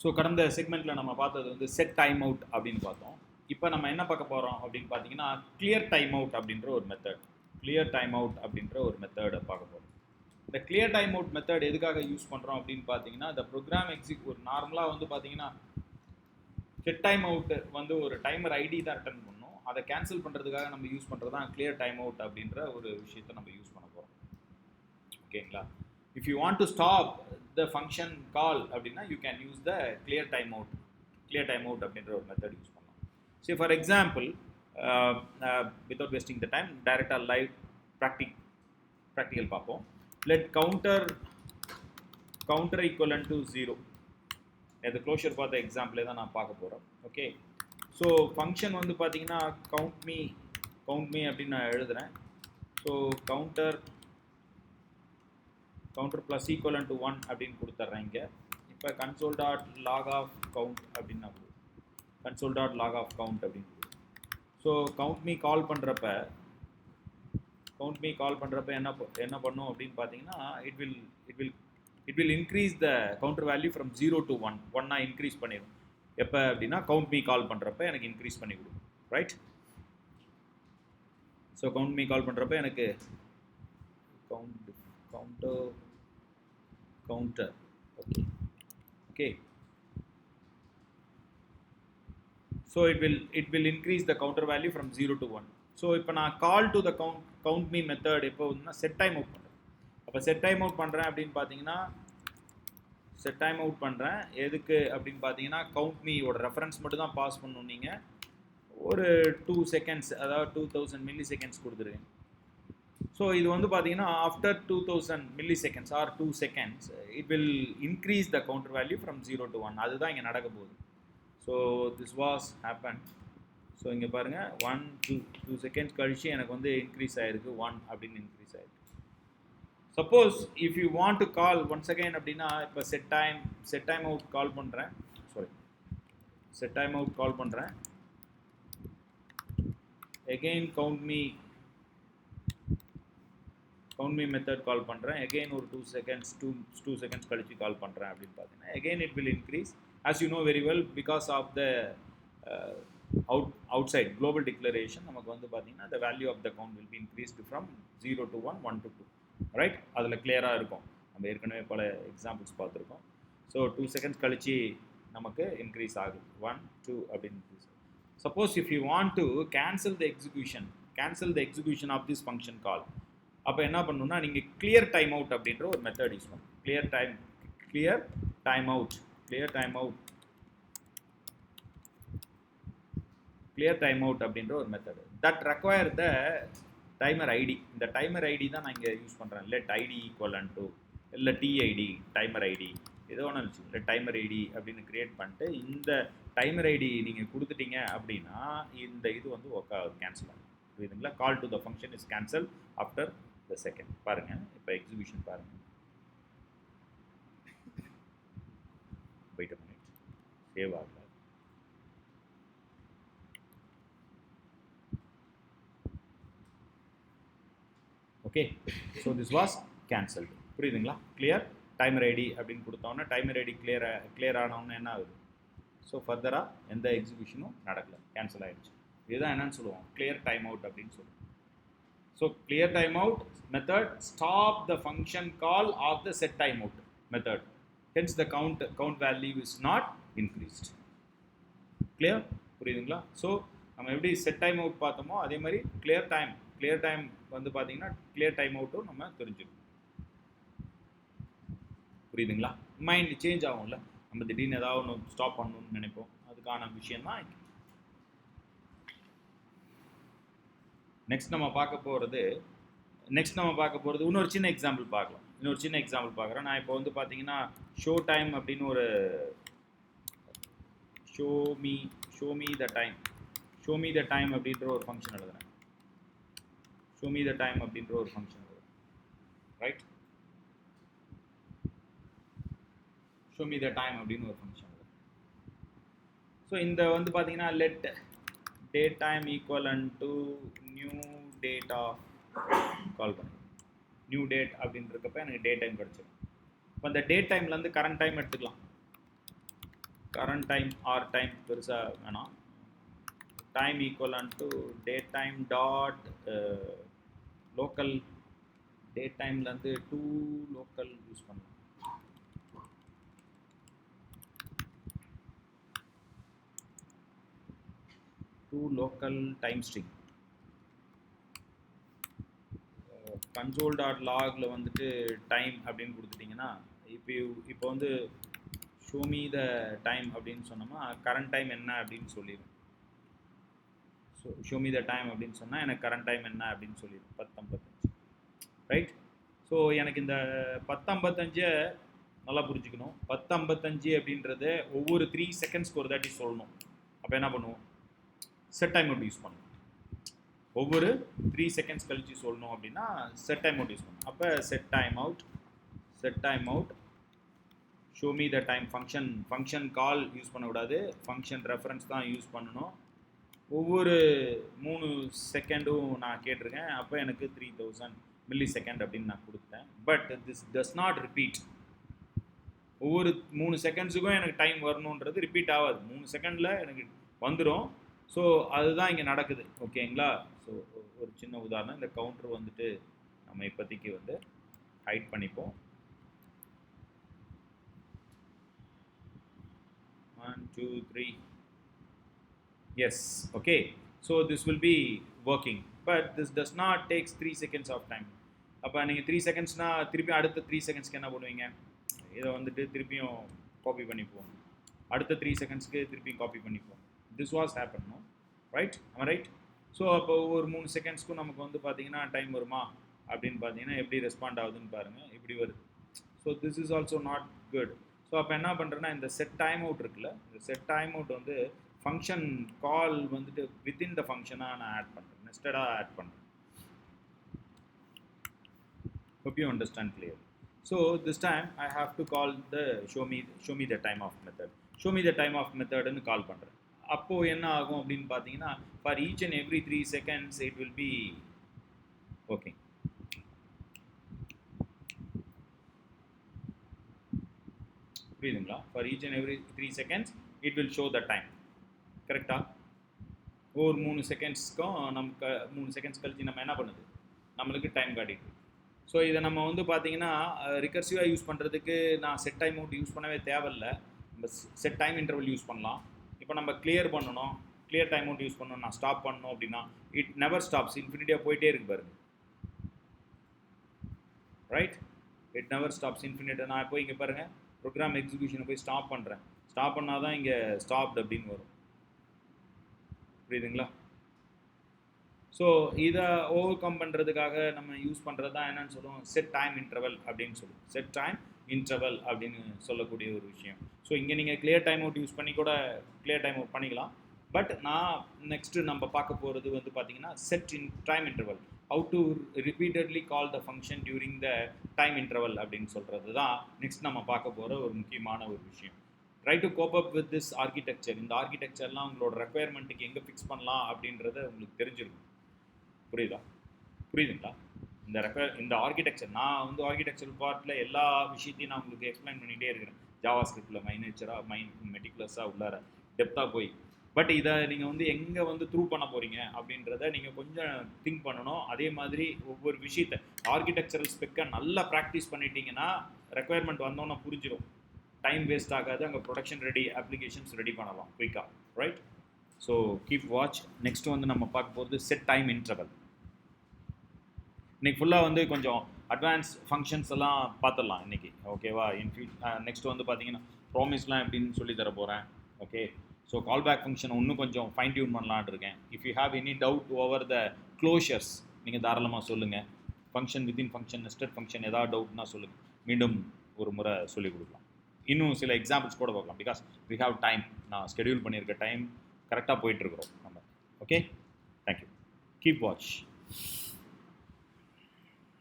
So கடந்த செக்மெண்ட்டில் நம்ம பார்த்தது வந்து செட் டைம் அவுட் அப்படின்னு பார்த்தோம். இப்போ நம்ம என்ன பார்க்க போகிறோம் அப்படின்னு பார்த்தீங்கன்னா கிளியர் டைம் அவுட் அப்படின்ற ஒரு மெத்தட். கிளியர் டைம் அவுட் அப்படின்ற ஒரு மெத்தடை பார்க்க போகிறோம். இந்த கிளியர் டைம் அவுட் மெத்தட் எதுக்காக யூஸ் பண்ணுறோம் அப்படின்னு பார்த்தீங்கன்னா இந்த ப்ரோக்ராம் ஒரு நார்மலாக வந்து பார்த்தீங்கன்னா செட் டைம் அவுட் வந்து ஒரு டைமர் ஐடி தான் ரிட்டர்ன் பண்ணணும். அதை கேன்சல் பண்ணுறதுக்காக நம்ம யூஸ் பண்ணுறது தான் கிளியர் டைம் அவுட் அப்படின்ற ஒரு விஷயத்தை நம்ம யூஸ் பண்ண போகிறோம். ஓகேங்களா? If you want to stop the function call அப்படின்னா you can use the clear time out அப்படின்ற ஒரு மெத்தட் யூஸ் பண்ணலாம். So for example without wasting the time டைரெக்டாக லைவ் ப்ராக்டிக்கல் பார்ப்போம். Let counter equivalent to 0. இது க்ளோஷர் பார்த்த எக்ஸாம்பிளே தான் நான் பார்க்க போகிறேன். ஓகே, ஸோ ஃபங்க்ஷன் வந்து பார்த்தீங்கன்னா கவுண்ட் மீ அப்படின்னு நான் எழுதுகிறேன். So counter plus equivalent to 1 அப்படின்னு கொடுத்துட்றேன் இங்கே. இப்போ console dot log of count அப்படின்னு நான் console dot log of count அப்படின்னு. ஸோ கவுண்ட் மீ கால் பண்ணுறப்ப என்ன பண்ணும் அப்படின்னு பார்த்தீங்கன்னா it will increase the counter value from 0 to 1. 1 increase பண்ணிடும். எப்போ அப்படின்னா கவுண்ட் மீ கால் பண்ணுறப்ப எனக்கு இன்க்ரீஸ் பண்ணி கொடுக்கும். Right? So count me call பண்ணுறப்ப எனக்கு counter okay so it will increase the counter value from 0 to 1. so இப்போ நான் call to the count me method எப்போ வந்து set time out பண்றேன். அப்ப set time out பண்றேன் அப்படினு பாத்தீங்கன்னா set time out பண்றேன் எதுக்கு அப்படினு பாத்தீங்கன்னா count me ஓட ரெஃபரன்ஸ் மட்டும் தான் பாஸ் பண்ணனும். நீங்க ஒரு 2 செகண்ட்ஸ் அதாவது 2000 milliseconds கொடுத்துருங்க. So இது வந்து பாத்தீங்கன்னா after 2000 milliseconds or 2 seconds it will increase the counter value from 0 to 1. அதுதான் இங்க நடக்க போகுது. So this was happened. So இங்க பாருங்க 2 seconds கழிச்சு எனக்கு வந்து increase ஆயிருக்கு 1 அப்படின்னு increase ஆயிருக்கு. Suppose if you want to call once again அப்படின்னா இப்போ set time out கால் பண்றேன். set time out கால் பண்றேன். again count me method கால் பண்றேன். again ஒரு 2 seconds கழிச்சு கால் பண்றேன் அப்படின்னு பார்த்தீங்கன்னா again it will increase as you know very well because of the outside global declaration நமக்கு வந்து பார்த்தீங்கன்னா the value of the count will be increased from 0 to 1 1 to 2 right. அதுல கிளியரா இருக்கும். நம்ம ஏற்கனவே பல எக்ஸாம்பிள்ஸ் பார்த்திருக்கோம். so 2 seconds கழிச்சு நமக்கு increase ஆகுது 1 2 அப்படின்னு increase. suppose if you want to cancel the execution of this function call அப்போ என்ன பண்ணணும்னா நீங்க clear timeout அப்படின்ற ஒரு மெத்தட் யூஸ் பண்ணணும். clear timeout அப்படின்ற ஒரு method that require the timer id. இந்த timer id தான் நான் இங்க யூஸ் பண்றேன். let id equivalent to இல்ல tid timer id ஏதோ ஒண்ணு இருந்துச்சு. let timer id அப்படின்னு கிரியேட் பண்ணிட்டு இந்த timer id நீங்க கொடுத்துட்டீங்க அப்படின்னா இந்த இது வந்து கேன்சல் ஆகும். புரியுதுங்களா? call to the function is cancelled after the second. பாருங்க இப்போ எக்ஸிகியூஷன் பாருங்க. wait a minute சேவ் ஆகல. Okay, so this was cancelled. புரியுதுங்களா? clear timer id அப்படின்னு கொடுத்தோம்னா timer id clear ஆனவுடனே என்ன ஆகுது? ஸோ ஃபர்தராக எந்த எக்ஸிகியூஷனும் நடக்கல, கேன்சல் ஆயிடுச்சு. இதுதான் என்னன்னு சொல்லுவோம் clear timeout அப்படின்னு சொல்லுவோம். So clear timeout method stop the function call of the set timeout method. Hence the count value is not increased. Clear? புரியுதுங்களா? So நம்ம எப்படி set timeout பார்த்தோமோ அதே மாதிரி clear time வந்து பார்த்தீங்கன்னா clear timeout-ம் நம்ம தெரிஞ்சுக்கணும். புரியுதுங்களா? மைண்ட் சேஞ்ச் ஆகும்ல, நம்ம திடீர்னு ஏதாவது ஒன்று ஸ்டாப் பண்ணணும்னு நினைப்போம். அதுக்கான விஷயம் தான் நெக்ஸ்ட் நம்ம பார்க்க போகிறது இன்னொரு சின்ன எக்ஸாம்பிள் பார்க்குறேன். நான் இப்போ வந்து பார்த்தீங்கன்னா ஷோ டைம் அப்படின்னு ஒரு ஷோ மீ த டைம் அப்படின்ற ஒரு ஃபங்க்ஷன் எழுதுறேன். Right? Show me the time அப்படின்னு ஒரு ஃபங்க்ஷன் எழுதுறேன். ஸோ இந்த வந்து பார்த்தீங்கன்னா let date time equivalent to new date of கால் பண்ணுங்க. நியூ டேட் அப்படின்றப்ப எனக்கு டேட் டைம் கிடைச்சிடும். இப்போ அந்த டேட் டைம்லேருந்து கரண்ட் டைம் எடுத்துக்கலாம். current time or time பெருசா வேணாம். time equivalent to datetime dot local daytimeல இருந்து to local யூஸ் பண்ணலாம். to local time string console.logல வந்துட்டு time அப்படின்னு கொடுத்துட்டீங்கன்னா இப்போ வந்து show me the time அப்படின்னு சொன்னோமா current time என்ன அப்படின்னு சொல்லிடும். So show me the time அப்படின்னு சொன்னால் எனக்கு current time என்ன அப்படின்னு சொல்லிடும் 10:55 ரைட். ஸோ எனக்கு இந்த 10:55 நல்லா புரிஞ்சுக்கணும். 10:55 அப்படின்றத ஒவ்வொரு 3 செகண்ட்ஸ்க்கு ஒரு தாட்டி சொல்லணும். அப்போ என்ன பண்ணுவோம், செட் டைம் அவுட் யூஸ் பண்ணுவோம். ஒவ்வொரு 3 செகண்ட்ஸ் கழிச்சு சொல்லணும் அப்படின்னா செட் டைம் அவுட் யூஸ் பண்ணணும். அப்போ set time out show me the time function call use பண்ணக்கூடாது, ஃபங்க்ஷன் ரெஃபரன்ஸ் தான் யூஸ் பண்ணணும். ஒவ்வொரு 3 செகண்டும் நான் கேட்டிருக்கேன். அப்போ எனக்கு 3000 மில்லி செகண்ட் அப்படின்னு நான் கொடுத்தேன். But this does not repeat. ஒவ்வொரு 3 செகண்ட்ஸுக்கும் எனக்கு டைம் வரணுன்றது ரிப்பீட் ஆகாது. 3 செகண்டில் எனக்கு வந்துடும். ஸோ அதுதான் இங்கே நடக்குது. ஓகேங்களா? ஸோ ஒரு சின்ன உதாரணம், இந்த கவுண்டர் வந்துட்டு நம்ம இப்போதைக்கு வந்து ஹைட் பண்ணிப்போம். 1 2 3 yes, okay, so this will be working, but this does not takes 3 seconds of time. அப்போ நீங்கள் 3 செகண்ட்ஸ்னா திருப்பி அடுத்த 3 செகண்ட்ஸ்க்கு என்ன பண்ணுவீங்க, இதை வந்துட்டு திருப்பியும் காப்பி பண்ணிப்போம். அடுத்த 3 செகண்ட்ஸ்க்கு திருப்பியும் காப்பி பண்ணிப்போம். this was happen, no? right, am I right? So அப்போ ஒரு 3 செகண்ட்ஸ்க்கும் நமக்கு வந்து பார்த்தீங்கன்னா டைம் வருமா அப்படின்னு பார்த்தீங்கன்னா எப்படி ரெஸ்பாண்ட் ஆகுதுன்னு பாருங்கள், இப்படி வருது. So this is also not good. So அப்போ என்ன பண்ணுறேன்னா இந்த செட் டைம் அவுட் இருக்குல்ல, இந்த செட் டைம் அவுட் வந்து ஃபங்க்ஷன் கால் வந்துட்டு வித்தின் த ஃபங்க்ஷனாக நான் ஆட் பண்ணுறேன், நெஸ்டடாக ஆட் பண்ணுறேன். hope you understand clearly. So this time I have to call the show me the time of method. show me the time of method ன்னு கால் பண்ணுறேன். அப்போது என்ன ஆகும் அப்படின்னு பார்த்தீங்கன்னா for each and every 3 seconds it will be working. புரியுதுங்களா? for each and every 3 seconds it will show the time. கரெக்டாக? ஒரு 3 செகண்ட்ஸ்க்கும் நமக்கு 3 செகண்ட்ஸ் கழிச்சு நம்ம என்ன பண்ணுது, நம்மளுக்கு டைம் காட்டிட்டு. ஸோ இதை நம்ம வந்து பார்த்தீங்கன்னா ரிகர்சிவாக யூஸ் பண்ணுறதுக்கு நான் செட் டைம் அவுட் யூஸ் பண்ணவே தேவையில்லை. நம்ம செட் டைம் இன்டர்வல் யூஸ் பண்ணலாம். இப்போ நம்ம கிளியர் பண்ணணும், கிளியர் டைம் அவுட் யூஸ் பண்ணணும், நான் ஸ்டாப் பண்ணணும் அப்படின்னா இட் நெவர் ஸ்டாப்ஸ், இன்ஃபினிட்டியாக போயிட்டே இருக்கு பாருங்க. ரைட், இட் நெவர் ஸ்டாப்ஸ், இன்ஃபினிட்டியாக. நான் போய் இங்கே பாருங்கள் ப்ரோக்ராம் எக்ஸிக்யூஷனை போய் ஸ்டாப் பண்ணுறேன். ஸ்டாப் பண்ணால் தான் இங்கே ஸ்டாப்ட் அப்படின்னு வரும். புரியுதுங்களா? ஸோ இதை ஓவர் கம் பண்ணுறதுக்காக நம்ம யூஸ் பண்ணுறது தான் என்னன்னு சொல்லுவோம், செட் டைம் இன்டர்வல் அப்படின்னு சொல்லுவோம். செட் டைம் இன்டர்வல் அப்படின்னு சொல்லக்கூடிய ஒரு விஷயம். ஸோ இங்கே நீங்கள் கிளியர் டைம் அவுட் யூஸ் பண்ணி கூட கிளியர் டைம் அவுட் பண்ணிக்கலாம். பட் நான் நெக்ஸ்ட்டு நம்ம பார்க்க போகிறது வந்து பார்த்தீங்கன்னா set time interval, how to repeatedly call the function during the time interval அப்படின்னு சொல்கிறது தான் நெக்ஸ்ட் நம்ம பார்க்க போகிற ஒரு முக்கியமான ஒரு விஷயம். Try to cope up with this architecture. இந்த ஆர்கிடெக்சர்லாம் உங்களோட ரெக்குயர்மெண்ட்டுக்கு எங்கே ஃபிக்ஸ் பண்ணலாம் அப்படின்றத உங்களுக்கு தெரிஞ்சிருக்கும். புரியுதுங்களா? இந்த ஆர்கிடெக்சர் நான் வந்து ஆர்கிடெக்சர் பார்ட்டில் எல்லா விஷயத்தையும் நான் உங்களுக்கு எக்ஸ்பிளைன் பண்ணிகிட்டே இருக்கிறேன். ஜாவா ஸ்கிரிப்டில் மெட்டிகுலஸாக உள்ளார டெப்த்தாக போய். பட் இதை நீங்கள் வந்து எங்கே வந்து த்ரூ பண்ண போகிறீங்க அப்படின்றத நீங்கள் கொஞ்சம் திங்க் பண்ணணும். அதே மாதிரி ஒவ்வொரு விஷயத்தை ஆர்கிடெக்சரல் ஸ்பெக்கை நல்லா ப்ராக்டிஸ் பண்ணிட்டீங்கன்னா ரெக்குயர்மெண்ட் வந்தோன்னா புரிஞ்சிடும். டைம் வேஸ்ட் ஆகாது, அங்கே ப்ரொடக்ஷன் ரெடி அப்ளிகேஷன்ஸ் ரெடி பண்ணலாம் குயிக்காக. Right, so keep watch. Next வந்து நம்ம பார்க்க போகிறது செட் டைம் இன்டர்வல். இன்றைக்கி ஃபுல்லாக வந்து கொஞ்சம் அட்வான்ஸ் ஃபங்க்ஷன்ஸ் எல்லாம் பார்த்துடலாம் இன்றைக்கி. ஓகேவா? நெக்ஸ்ட் வந்து பார்த்தீங்கன்னா ப்ராமிஸ்லாம் எப்படின்னு சொல்லி தர போகிறேன். Okay, so callback function இன்னும் கொஞ்சம் ஃபைன் டியூன் பண்ணலான்னு இருக்கேன். If you have any doubt over the closures நீங்கள் தாராளமாக சொல்லுங்கள். Function within function, nested function ஏதாவது டவுட்னா சொல்லுங்கள், மீண்டும் ஒரு முறை சொல்லிக் கொடுக்கலாம். இன்னும் சில எக்ஸாம்பிள்ஸ் கூட பார்க்கலாம். பிகாஸ் வி ஹாவ் டைம், நான் ஸ்கெடியூல் பண்ணியிருக்க டைம் கரெக்டாக போயிட்டுருக்குறோம் நம்ம. Okay, thank you, keep watch.